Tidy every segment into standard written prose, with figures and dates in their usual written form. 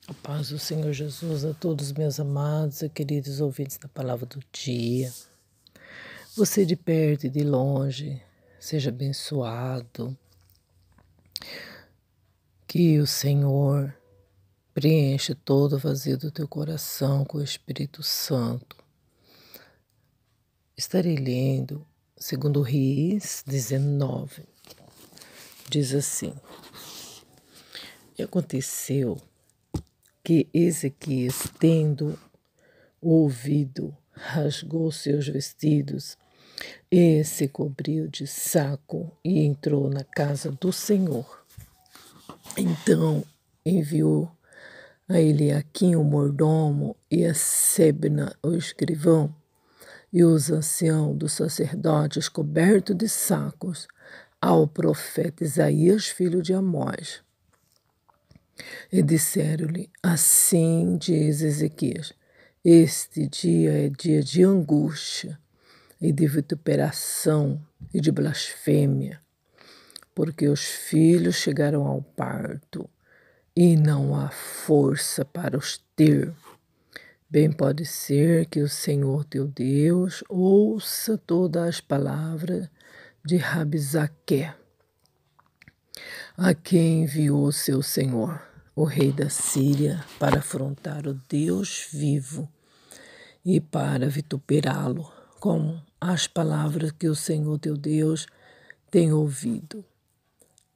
A paz do Senhor Jesus a todos meus amados e queridos ouvintes da palavra do dia. Você de perto e de longe, seja abençoado. Que o Senhor preencha todo o vazio do teu coração com o Espírito Santo. Estarei lendo segundo Reis 19. Diz assim: E aconteceu que Ezequias, tendo ouvido, rasgou seus vestidos e se cobriu de saco e entrou na casa do Senhor. Então enviou a Eliaquim, o mordomo, e a Sebna, o escrivão, e os anciãos dos sacerdotes, cobertos de sacos, ao profeta Isaías, filho de Amós. E disseram-lhe: Assim diz Ezequias: Este dia é dia de angústia e de vituperação e de blasfêmia, porque os filhos chegaram ao parto e não há força para os ter. Bem pode ser que o Senhor teu Deus ouça todas as palavras de Rabizaque, a quem enviou seu Senhor, o rei da Síria, para afrontar o Deus vivo e para vituperá-lo, com as palavras que o Senhor teu Deus tem ouvido.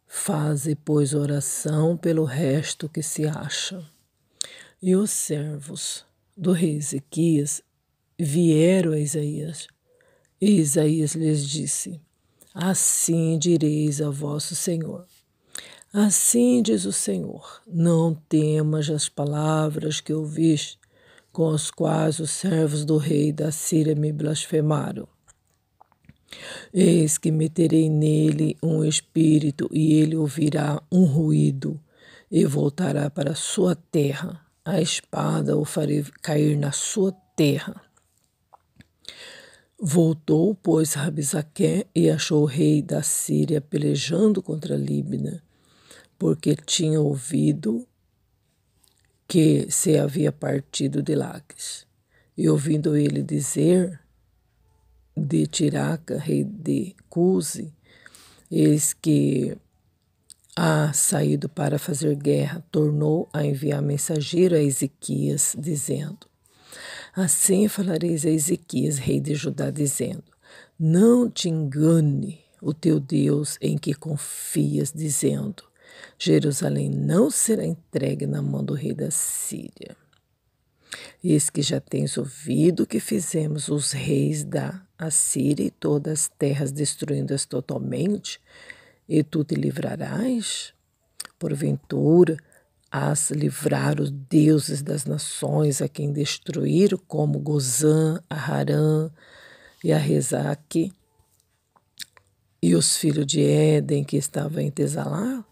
Faze, pois, oração pelo resto que se acha. E os servos do rei Ezequias vieram a Isaías, e Isaías lhes disse: Assim direis a vosso Senhor. Assim diz o Senhor: Não temas as palavras que ouviste, com as quais os servos do rei da Síria me blasfemaram. Eis que meterei nele um espírito, e ele ouvirá um ruído, e voltará para a sua terra. A espada o farei cair na sua terra. Voltou, pois, Rabizaque e achou o rei da Síria pelejando contra Líbina, porque tinha ouvido que se havia partido de Laques. E ouvindo ele dizer de Tiraca, rei de Cuse, eis que ha saído para fazer guerra, tornou a enviar mensageiro a Ezequias, dizendo: Assim falareis a Ezequias, rei de Judá, dizendo: Não te engane o teu Deus em que confias, dizendo: Jerusalém não será entregue na mão do rei da Síria. Eis que já tens ouvido o que fizemos os reis da Assíria e todas as terras, destruindo-as totalmente, e tu te livrarás? Porventura, hás livrar os deuses das nações a quem destruíram, como Gozã, a Harã e a Rezaque, e os filhos de Éden que estavam em Tesalá?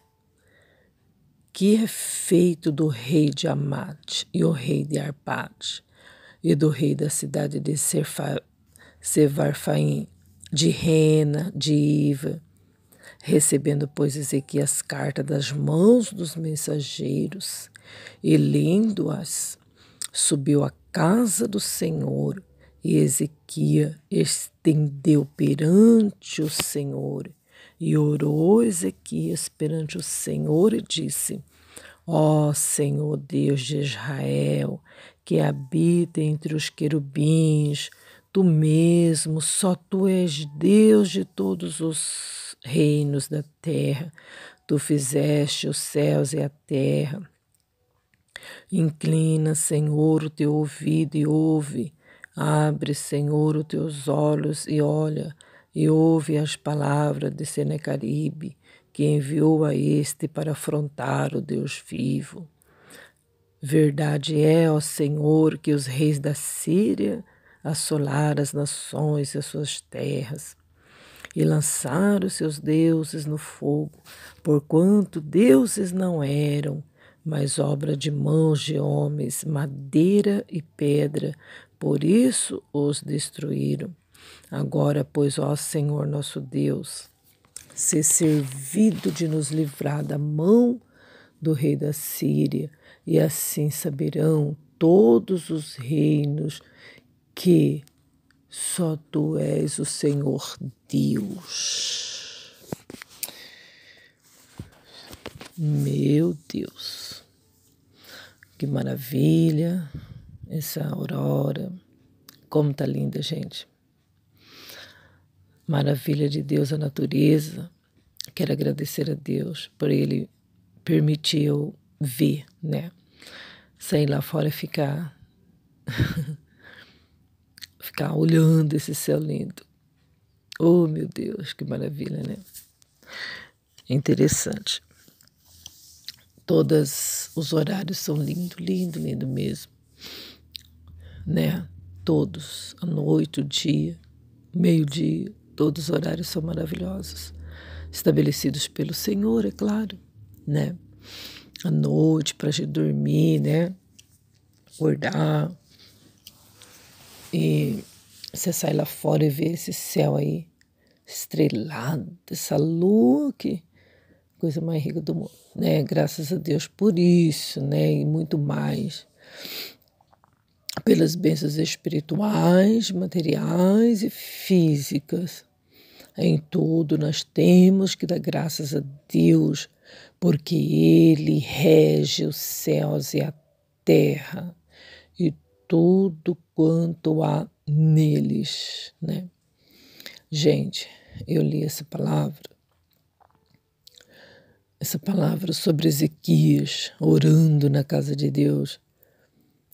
Que é feito do rei de Amate e o rei de Arpade, e do rei da cidade de Sevarfaim, de Rena, de Iva? Recebendo, pois, Ezequias carta das mãos dos mensageiros e lendo-as, subiu à casa do Senhor, e Ezequias estendeu perante o Senhor. E orou Ezequias perante o Senhor e disse: Ó Senhor Deus de Israel, que habita entre os querubins, tu mesmo, só tu és Deus de todos os reinos da terra. Tu fizeste os céus e a terra. Inclina, Senhor, o teu ouvido e ouve. Abre, Senhor, os teus olhos e olha, e ouve as palavras de Senecaribe, que enviou a este para afrontar o Deus vivo. Verdade é, ó Senhor, que os reis da Síria assolaram as nações e as suas terras, e lançaram seus deuses no fogo, porquanto deuses não eram, mas obra de mãos de homens, madeira e pedra, por isso os destruíram. Agora, pois, ó Senhor nosso Deus, se servido de nos livrar da mão do rei da Síria e assim saberão todos os reinos que só tu és o Senhor Deus. Meu Deus, que maravilha essa aurora, como tá linda, gente. Maravilha de Deus, a natureza. Quero agradecer a Deus por Ele permitir eu ver, né? Sair lá fora e ficar olhando esse céu lindo. Oh, meu Deus, que maravilha, né? É interessante. Todos os horários são lindo, lindo, lindo mesmo, né? Todos, a noite, o dia, meio-dia, todos os horários são maravilhosos, estabelecidos pelo Senhor, é claro, né? À noite, para a gente dormir, né? Acordar. E você sai lá fora e vê esse céu aí, estrelado, essa lua, que coisa mais rica do mundo, né? Graças a Deus por isso, né? E muito mais. Pelas bênçãos espirituais, materiais e físicas. Em tudo nós temos que dar graças a Deus, porque Ele rege os céus e a terra e tudo quanto há neles, né? Gente, eu li essa palavra sobre Ezequias, orando na casa de Deus,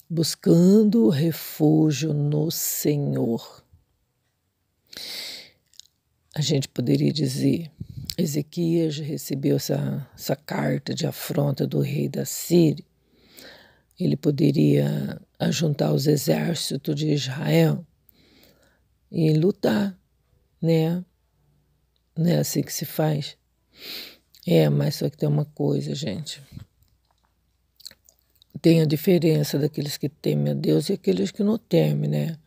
buscando refúgio no Senhor. A gente poderia dizer, Ezequias recebeu essa carta de afronta do rei da Síria. Ele poderia ajuntar os exércitos de Israel e lutar, né? Não é assim que se faz. Mas só que tem uma coisa, gente. Tem a diferença daqueles que temem a Deus e aqueles que não temem, né?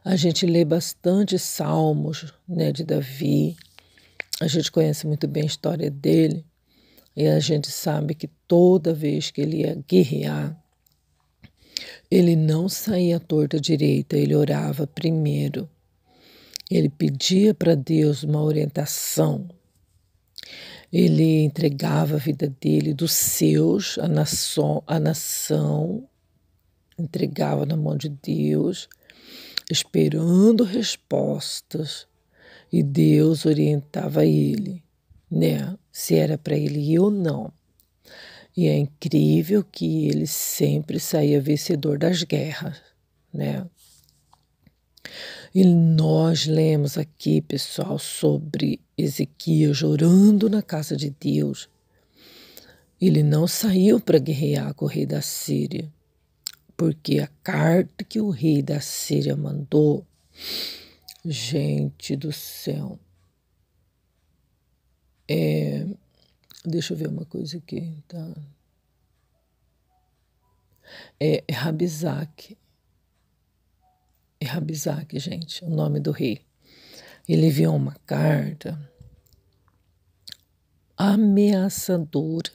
A gente lê bastante salmos, né, de Davi. A gente conhece muito bem a história dele. E a gente sabe que toda vez que ele ia guerrear, ele não saía à torta direita, ele orava primeiro. Ele pedia para Deus uma orientação. Ele entregava a vida dele, dos seus, a nação, entregava na mão de Deus, esperando respostas, e Deus orientava ele, né? Se era para ele ir ou não. E é incrível que ele sempre saía vencedor das guerras, né? E nós lemos aqui, pessoal, sobre Ezequias orando na casa de Deus. Ele não saiu para guerrear com o rei da Síria, porque a carta que o rei da Síria mandou, gente do céu, deixa eu ver uma coisa aqui, tá? É Rabizaque. É Rabizaque, gente, o nome do rei. Ele enviou uma carta ameaçadora,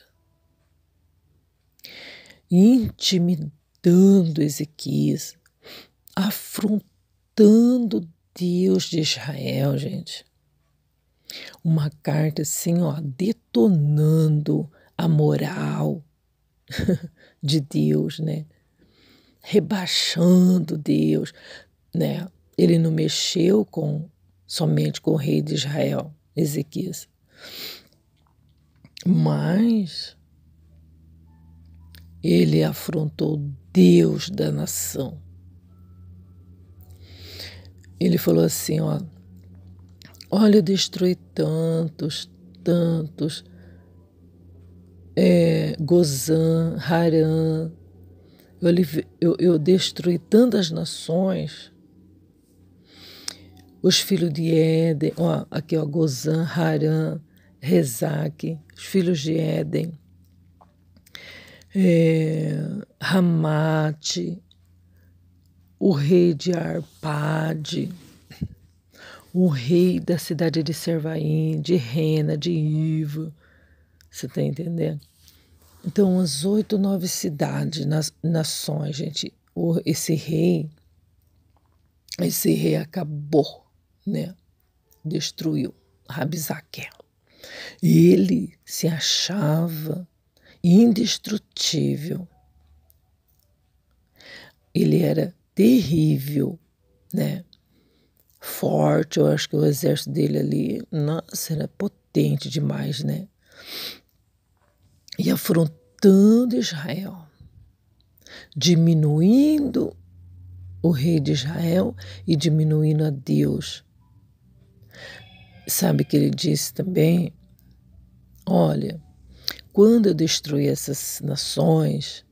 intimidando Ezequias, afrontando Deus de Israel, gente. Uma carta assim, ó, detonando a moral de Deus, né? Rebaixando Deus, né? Ele não mexeu somente com o rei de Israel, Ezequias, mas ele afrontou Deus da nação. Ele falou assim, ó, olha, eu destruí tantos, Gozã, Harã, eu destruí tantas nações, os filhos de Éden, ó, aqui ó, Gozã, Harã, Rezaque, os filhos de Éden, Ramate, o rei de Arpade, o rei da cidade de Servaim, de Rena, de Iva, você está entendendo? Então, as 8, 9 cidades, nações, gente, esse rei acabou, né? Destruiu Rabsaque. E ele se achava indestrutível. Ele era terrível, né? Forte, eu acho que o exército dele ali, nossa, era potente demais, né? E afrontando Israel, diminuindo o rei de Israel e diminuindo a Deus. Sabe que ele disse também, olha, quando eu destruí essas nações,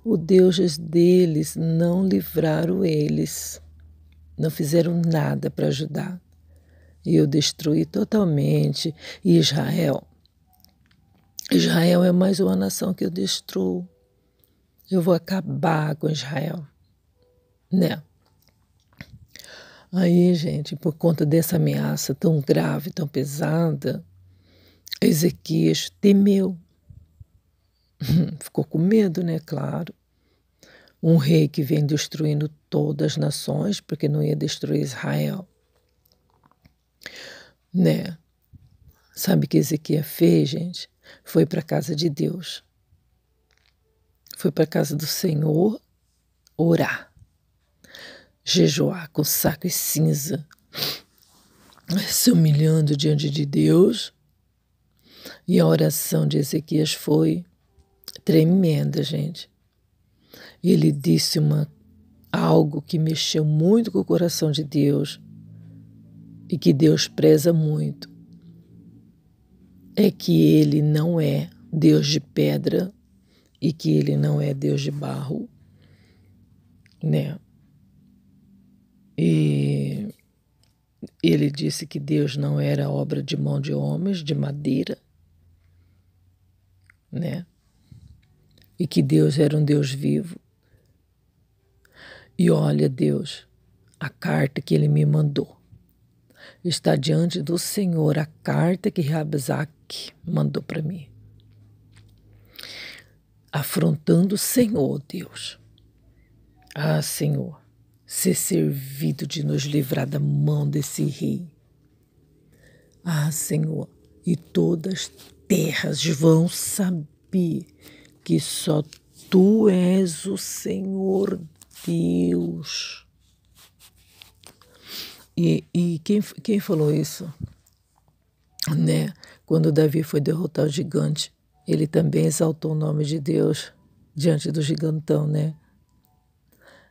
os deuses deles não livraram eles, não fizeram nada para ajudar. E eu destruí totalmente Israel. Israel é mais uma nação que eu destruo. Eu vou acabar com Israel, né? Aí, gente, por conta dessa ameaça tão grave, tão pesada, Ezequias temeu. Ficou com medo, né? Claro. Um rei que vem destruindo todas as nações, porque não ia destruir Israel, né? Sabe o que Ezequias fez, gente? Foi para a casa de Deus. Foi para a casa do Senhor orar. Jejuar com saco e cinza. Se humilhando diante de Deus. E a oração de Ezequias foi tremenda, gente. Ele disse algo que mexeu muito com o coração de Deus e que Deus preza muito. É que ele não é Deus de pedra e que ele não é Deus de barro, né? E ele disse que Deus não era obra de mão de homens, de madeira, né? E que Deus era um Deus vivo. E olha, Deus, a carta que ele me mandou. Está diante do Senhor a carta que Rabsaque mandou para mim. Afrontando o Senhor, Deus. Ah, Senhor, ser servido de nos livrar da mão desse rei. Ah, Senhor, e todas as terras vão saber que só Tu és o Senhor Deus. E quem falou isso, né? Quando Davi foi derrotar o gigante, ele também exaltou o nome de Deus diante do gigantão, né?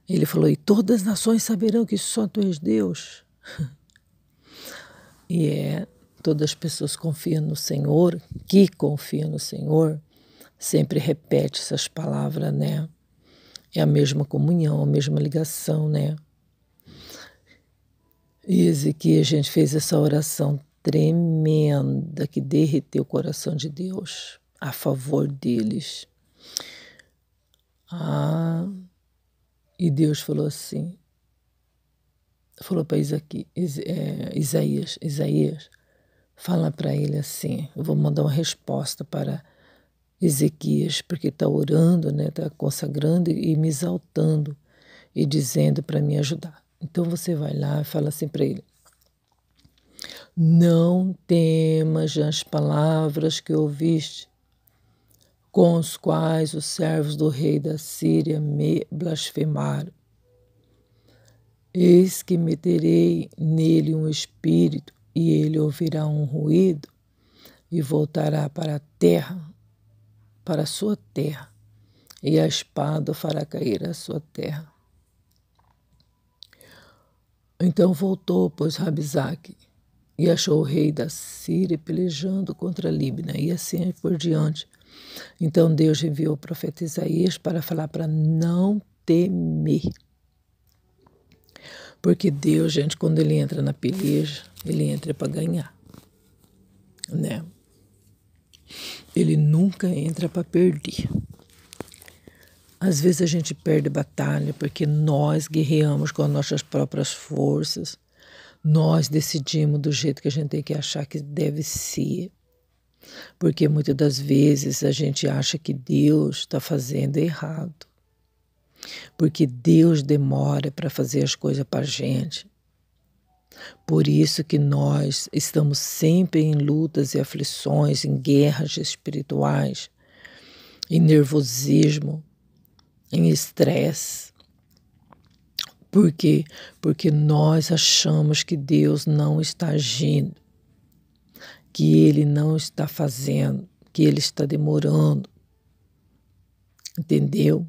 Ele falou, e todas as nações saberão que só Tu és Deus. E todas as pessoas confiam no Senhor, que confiam no Senhor, sempre repete essas palavras, né? É a mesma comunhão, a mesma ligação, né? E Ezequias, a gente fez essa oração tremenda que derreteu o coração de Deus a favor deles. E Deus falou assim, falou para Isaías, fala para ele assim, eu vou mandar uma resposta para Ezequias, porque está orando, né? Está consagrando e me exaltando e dizendo para me ajudar. Então você vai lá e fala assim para ele, não temas as palavras que ouviste, com os quais os servos do rei da Síria me blasfemaram. Eis que meterei nele um espírito, e ele ouvirá um ruído, e voltará para a terra, para a sua terra, e a espada fará cair a sua terra. Então voltou, pois, Rabsaque, e achou o rei da Síria pelejando contra Líbina, e assim por diante. Então Deus enviou o profeta Isaías para falar para não temer. Porque Deus, gente, quando ele entra na peleja, ele entra para ganhar, né? Ele nunca entra para perder. Às vezes a gente perde batalha porque nós guerreamos com as nossas próprias forças, nós decidimos do jeito que a gente tem que achar que deve ser. Porque muitas das vezes a gente acha que Deus está fazendo errado. Porque Deus demora para fazer as coisas para a gente. Por isso que nós estamos sempre em lutas e aflições, em guerras espirituais, em nervosismo, em estresse. Por quê? Porque nós achamos que Deus não está agindo, que Ele não está fazendo, que Ele está demorando. Entendeu?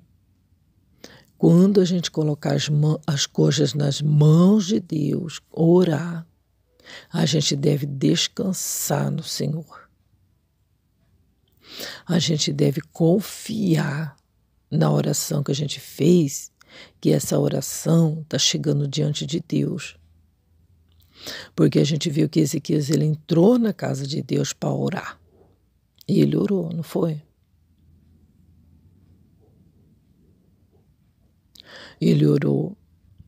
Quando a gente colocar as coisas nas mãos de Deus, orar, a gente deve descansar no Senhor. A gente deve confiar na oração que a gente fez, que essa oração está chegando diante de Deus. Porque a gente viu que Ezequias ele entrou na casa de Deus para orar. E ele orou, não foi? Ele orou,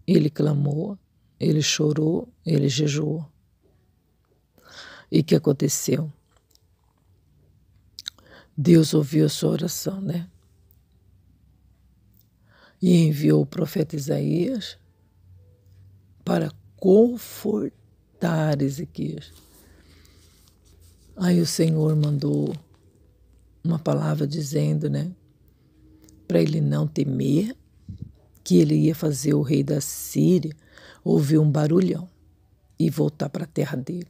ele clamou, ele chorou, ele jejuou. E o que aconteceu? Deus ouviu a sua oração, né? E enviou o profeta Isaías para confortar Ezequias. Aí o Senhor mandou uma palavra dizendo, né? Para ele não temer, que ele ia fazer o rei da Síria ouvir um barulhão e voltar para a terra dele.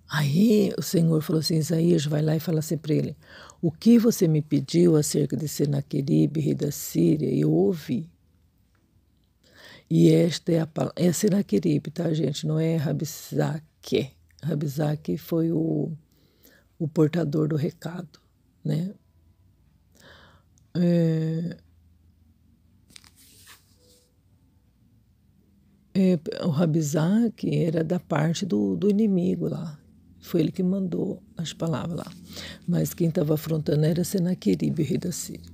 Aí o Senhor falou assim, Isaías, vai lá e fala assim para ele, o que você me pediu acerca de Senaqueribe, rei da Síria, eu ouvi. E esta é a palavra, é Senaqueribe, tá, gente? Não é Rabsaque. Rabsaque foi o portador do recado, né? O Rabsaque era da parte do inimigo lá. Foi ele que mandou as palavras lá. Mas quem estava afrontando era Senaqueribe, rei da Síria.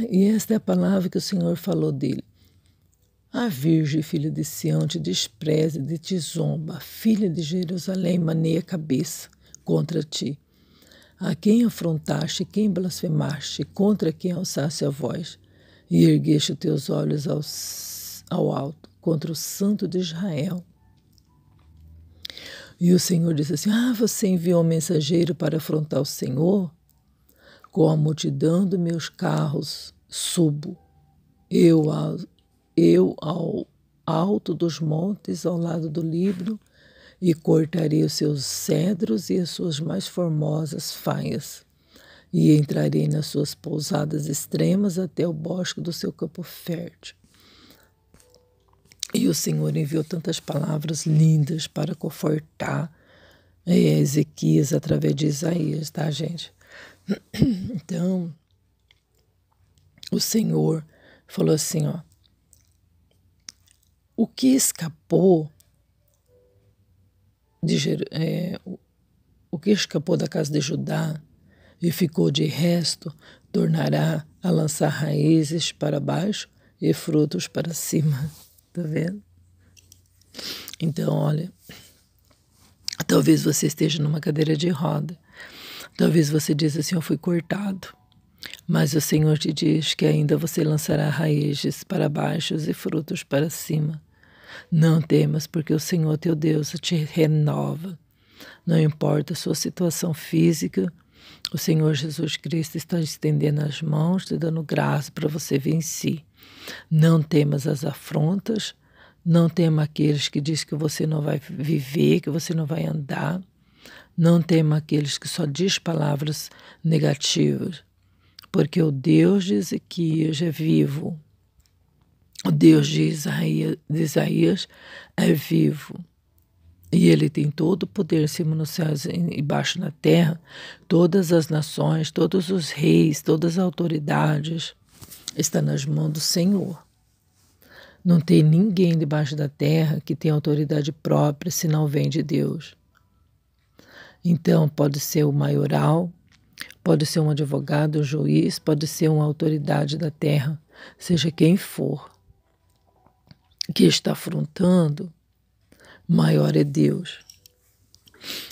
E esta é a palavra que o Senhor falou dele. A Virgem, filha de Sião, te despreza, de te zomba. A filha de Jerusalém maneia a cabeça contra ti. A quem afrontaste, quem blasfemaste, contra quem alçaste a voz, e ergueste os teus olhos ao alto, contra o Santo de Israel. E o Senhor disse assim, você enviou um mensageiro para afrontar o Senhor? Com a multidão dos meus carros subo, eu ao alto dos montes, ao lado do Líbano, e cortarei os seus cedros e as suas mais formosas faias, e entrarei nas suas pousadas extremas até o bosque do seu campo fértil. E o Senhor enviou tantas palavras lindas para confortar Ezequias através de Isaías, tá, gente? Então, o Senhor falou assim, o que escapou o que escapou da casa de Judá e ficou de resto, tornará a lançar raízes para baixo e frutos para cima. Tá vendo? Então, olha, talvez você esteja numa cadeira de roda. Talvez você diz assim, eu fui cortado. Mas o Senhor te diz que ainda você lançará raízes para baixo e frutos para cima. Não temas, porque o Senhor teu Deus te renova. Não importa a sua situação física, o Senhor Jesus Cristo está estendendo as mãos, te dando graça para você vencer. Não temas as afrontas, não tema aqueles que dizem que você não vai viver, que você não vai andar. Não tema aqueles que só diz palavras negativas, porque o Deus de Ezequias é vivo. O Deus de Isaías é vivo. E ele tem todo o poder em cima nos céus e embaixo na terra. Todas as nações, todos os reis, todas as autoridades estão nas mãos do Senhor. Não tem ninguém debaixo da terra que tenha autoridade própria se não vem de Deus. Então, pode ser o maioral, pode ser um advogado, um juiz, pode ser uma autoridade da terra, seja quem for, que está afrontando, maior é Deus.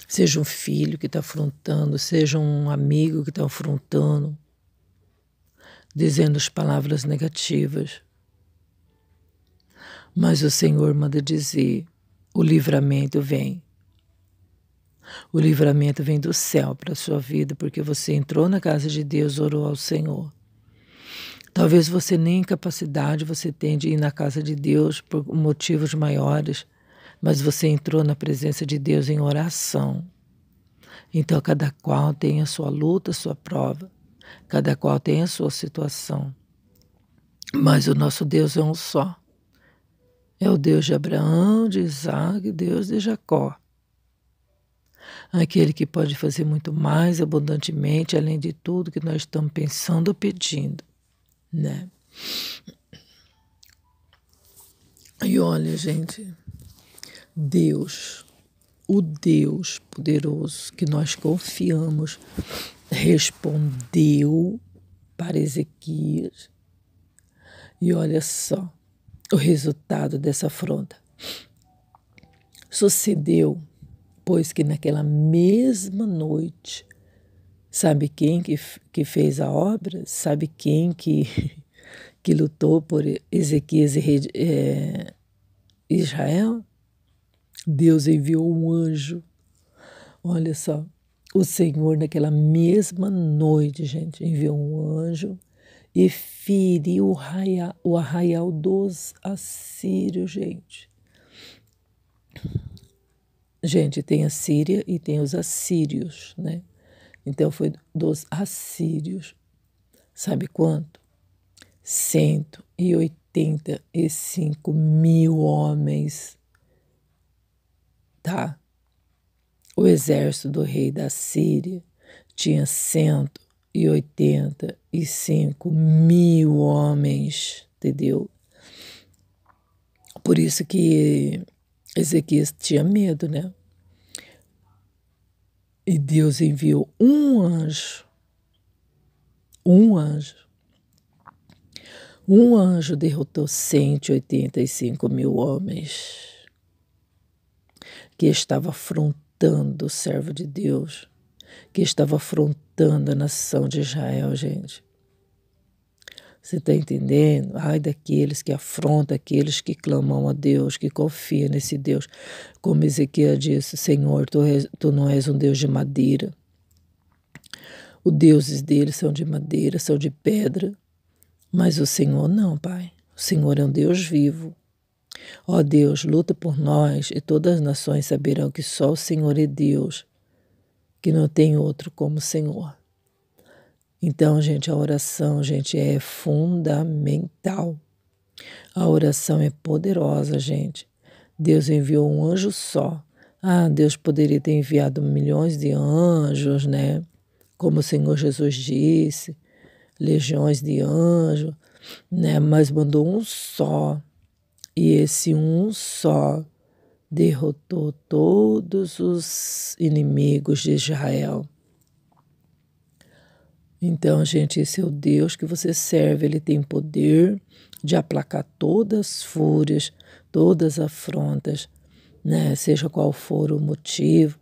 Seja um filho que está afrontando, seja um amigo que está afrontando, dizendo as palavras negativas. Mas o Senhor manda dizer, o livramento vem. O livramento vem do céu para a sua vida, porque você entrou na casa de Deus, orou ao Senhor. Talvez você nem capacidade você tenha de ir na casa de Deus por motivos maiores, mas você entrou na presença de Deus em oração. Então, cada qual tem a sua luta, a sua prova. Cada qual tem a sua situação. Mas o nosso Deus é um só. É o Deus de Abraão, de Isaac, Deus de Jacó. Aquele que pode fazer muito mais abundantemente, além de tudo que nós estamos pensando ou pedindo, né? E olha, gente, Deus, o Deus poderoso que nós confiamos, respondeu para Ezequias. E olha só o resultado dessa afronta. Sucedeu, pois que naquela mesma noite, sabe quem que fez a obra? Sabe quem que lutou por Ezequias e Israel? Deus enviou um anjo. Olha só, o Senhor naquela mesma noite, gente, enviou um anjo e feriu o arraial dos assírios, gente. Gente, tem a Síria e tem os assírios, né? Então foi dos assírios. Sabe quanto? 185 mil homens, tá? O exército do rei da Síria tinha 185 mil homens, entendeu? Por isso que Ezequias tinha medo, né? E Deus enviou um anjo. Um anjo. Um anjo derrotou 185 mil homens que estava afrontando o servo de Deus, que estava afrontando a nação de Israel, gente. Você está entendendo? Ai daqueles que afrontam, aqueles que clamam a Deus, que confiam nesse Deus. Como Ezequiel disse, Senhor, tu não és um Deus de madeira. Os deuses deles são de madeira, são de pedra. Mas o Senhor não, Pai. O Senhor é um Deus vivo. Ó Deus, luta por nós e todas as nações saberão que só o Senhor é Deus, que não tem outro como o Senhor. Então, gente, a oração, gente, é fundamental. A oração é poderosa, gente. Deus enviou um anjo só. Ah, Deus poderia ter enviado milhões de anjos, né? Como o Senhor Jesus disse, legiões de anjos, né? Mas mandou um só. E esse um só derrotou todos os inimigos de Israel. Então, gente, esse é o Deus que você serve. Ele tem poder de aplacar todas as fúrias, todas as afrontas, né? Seja qual for o motivo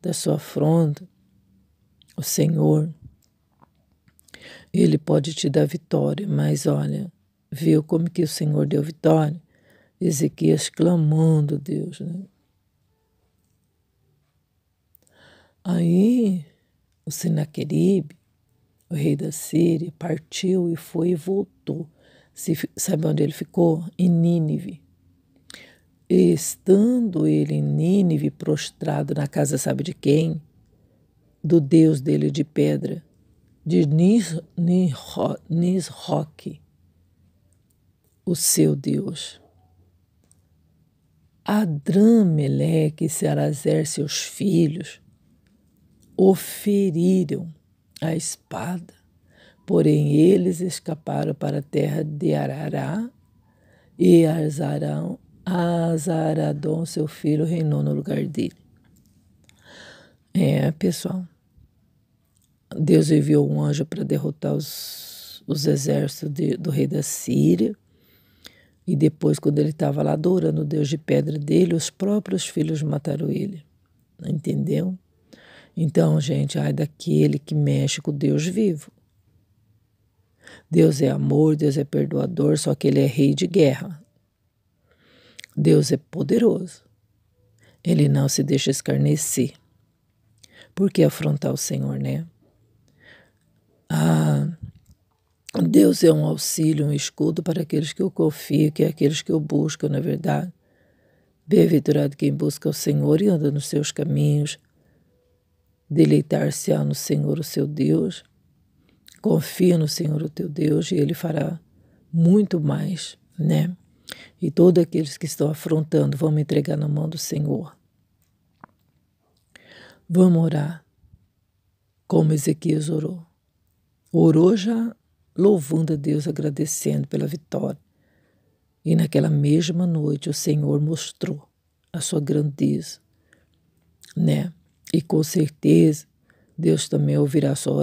da sua afronta, o Senhor, Ele pode te dar vitória. Mas olha, viu como que o Senhor deu vitória? Ezequias clamando a Deus, né? Aí, o Senaqueribe, o rei da Síria, partiu e foi e voltou. Sabe onde ele ficou? Em Nínive. E estando ele em Nínive, prostrado na casa, sabe de quem? Do Deus dele de pedra, de Nisroque, o seu Deus. Adrameleque e Sarazer, seus filhos, o feriram a espada, porém eles escaparam para a terra de Arará e Azaradom, seu filho, reinou no lugar dele. Pessoal, Deus enviou um anjo para derrotar os exércitos do rei da Síria. E depois, quando ele estava lá adorando o Deus de pedra dele, os próprios filhos mataram ele. Entendeu? Então, gente, ai daquele que mexe com o Deus vivo. Deus é amor, Deus é perdoador, só que Ele é rei de guerra. Deus é poderoso. Ele não se deixa escarnecer. Por que afrontar o Senhor, né? Deus é um auxílio, um escudo para aqueles que eu confio, que é aqueles que eu busco, na verdade. Bem-aventurado quem busca o Senhor e anda nos seus caminhos. Deleitar-se-á no Senhor, o seu Deus. Confia no Senhor, o teu Deus, e Ele fará muito mais, né? E todos aqueles que estão afrontando vão me entregar na mão do Senhor. Vamos orar como Ezequias orou. Orou já louvando a Deus, agradecendo pela vitória. E naquela mesma noite o Senhor mostrou a sua grandeza, né? E com certeza Deus também ouvirá a sua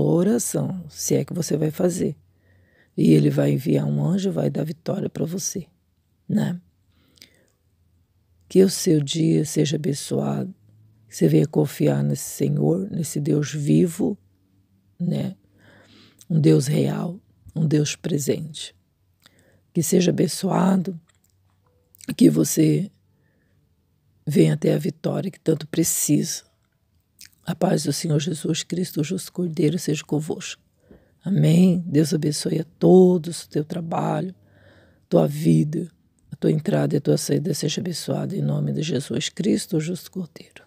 oração, se é que você vai fazer. E Ele vai enviar um anjo e vai dar vitória para você, né? Que o seu dia seja abençoado, que você venha confiar nesse Senhor, nesse Deus vivo, né? Um Deus real, um Deus presente. Que seja abençoado, que você venha até a vitória que tanto precisa. A paz do Senhor Jesus Cristo, o justo Cordeiro, seja convosco. Amém? Deus abençoe a todos, o teu trabalho, tua vida, a tua entrada e a tua saída seja abençoada em nome de Jesus Cristo, o justo Cordeiro.